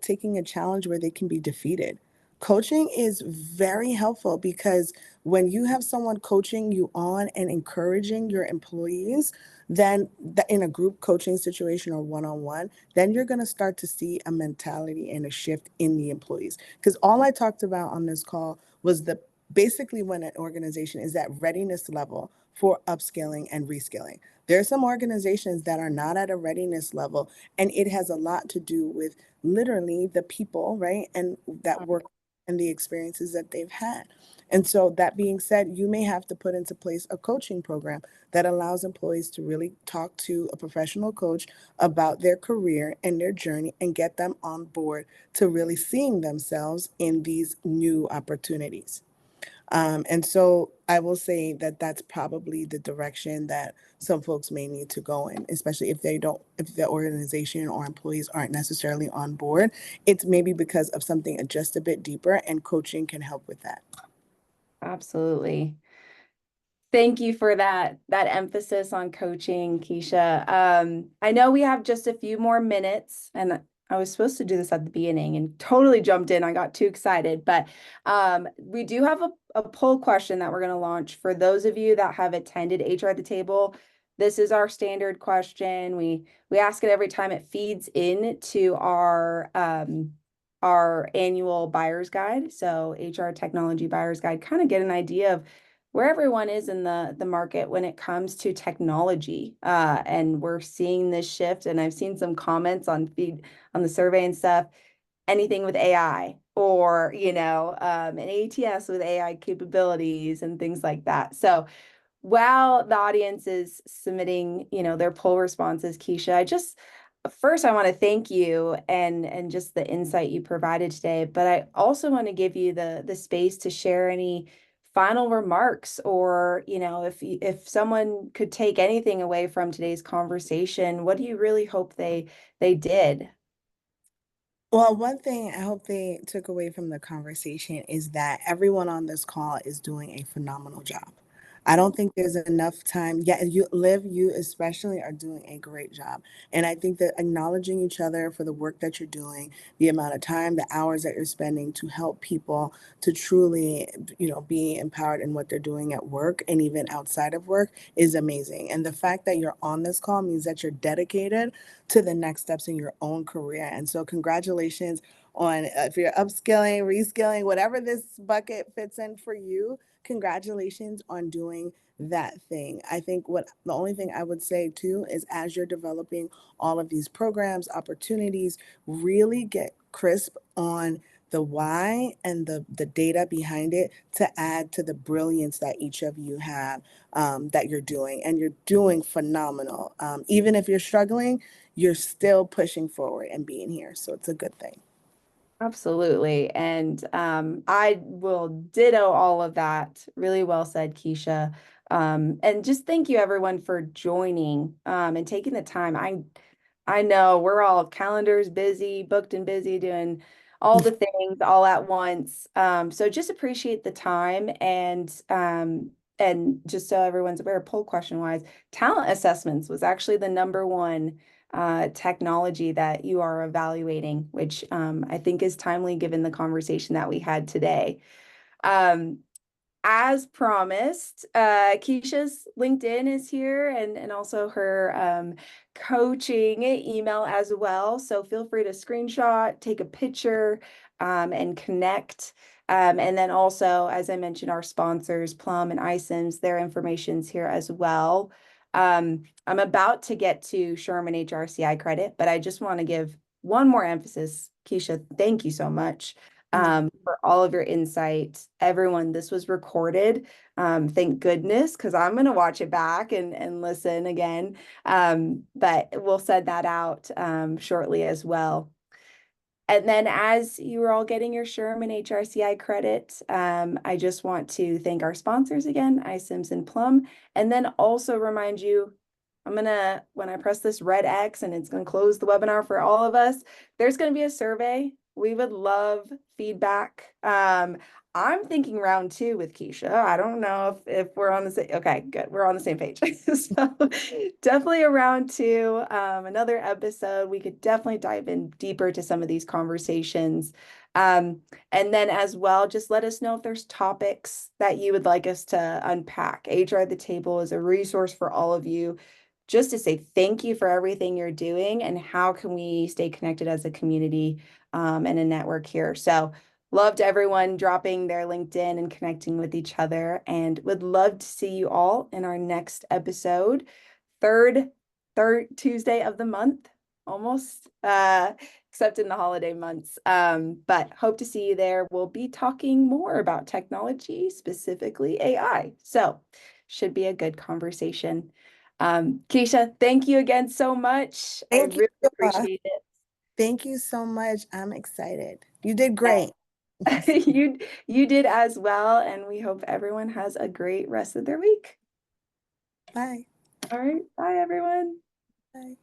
taking a challenge where they can be defeated. Coaching is very helpful because when you have someone coaching you on and encouraging your employees, then in a group coaching situation or one-on-one, then you're going to start to see a mentality and a shift in the employees. Because all I talked about on this call was the basically when an organization is at readiness level for upskilling and reskilling. There are some organizations that are not at a readiness level, and it has a lot to do with literally the people, right? And that work and the experiences that they've had. And so, that being said, you may have to put into place a coaching program that allows employees to really talk to a professional coach about their career and their journey and get them on board to really seeing themselves in these new opportunities. And so I will say that that's probably the direction that some folks may need to go in, especially if the organization or employees aren't necessarily on board. It's maybe because of something just a bit deeper, and coaching can help with that. absolutely. Thank you for that emphasis on coaching, Keisha. I know we have just a few more minutes, and I was supposed to do this at the beginning and totally jumped in. I got too excited, but we do have a poll question that we're going to launch for those of you that have attended HR at the table. This is our standard question. We ask it every time. It feeds into our annual buyer's guide. So HR technology buyer's guide, kind of get an idea of where everyone is in the market when it comes to technology. And we're seeing this shift, and I've seen some comments on the survey and stuff, anything with AI or, an ATS with AI capabilities and things like that. So while the audience is submitting, their poll responses, Keisha, first I want to thank you and just the insight you provided today, but I also want to give you the space to share any final remarks or, if someone could take anything away from today's conversation, what do you really hope they did? Well, one thing I hope they took away from the conversation is that everyone on this call is doing a phenomenal job. I don't think there's enough time. Yeah, you especially are doing a great job. And I think that acknowledging each other for the work that you're doing, the amount of time, the hours that you're spending to help people to truly, be empowered in what they're doing at work and even outside of work is amazing. And the fact that you're on this call means that you're dedicated to the next steps in your own career. And so, congratulations on if you're upskilling, reskilling, whatever this bucket fits in for you. Congratulations on doing that thing. I think what the only thing I would say too is as you're developing all of these programs, opportunities, really get crisp on the why and the data behind it to add to the brilliance that each of you have that you're doing. And you're doing phenomenal. Even if you're struggling, you're still pushing forward and being here. So it's a good thing. Absolutely. And I will ditto all of that. Really well said, Keisha. And just thank you everyone for joining and taking the time. I know we're all calendars busy, booked and busy, doing all the things all at once. So just appreciate the time and just so everyone's aware, poll question wise, talent assessments was actually the number one technology that you are evaluating, which I think is timely given the conversation that we had today. Um, as promised, Keisha's LinkedIn is here and also her coaching email as well. So feel free to screenshot, take a picture, and connect. And then also, as I mentioned, our sponsors, Plum and iCIMS, their information's here as well. I'm about to get to Sherman HRCI credit, but I just want to give one more emphasis. Keisha, thank you so much for all of your insight. Everyone, this was recorded. Thank goodness, because I'm going to watch it back and listen again. But we'll send that out shortly as well. And then as you are all getting your Sherman HRCI credit, I just want to thank our sponsors again, iCIMS and Plum, and then also remind you, when I press this red X and it's gonna close the webinar for all of us, there's gonna be a survey. We would love feedback. I'm thinking round two with Keisha. I don't know if we're on the same, okay, good. We're on the same page. So definitely a round two, another episode. We could definitely dive in deeper to some of these conversations. Um, and then as well, just let us know if there's topics that you would like us to unpack. HR at the Table is a resource for all of you just to say thank you for everything you're doing and how can we stay connected as a community and a network here. So loved everyone dropping their LinkedIn and connecting with each other and would love to see you all in our next episode. Third Tuesday of the month, almost, except in the holiday months. But hope to see you there. We'll be talking more about technology, specifically AI. So should be a good conversation. Keisha, thank you again so much. I Thank you. really Sheila. appreciate it. Thank you so much. I'm excited. You did great. You did as well, and we hope everyone has a great rest of their week. Bye. All right, bye everyone. Bye.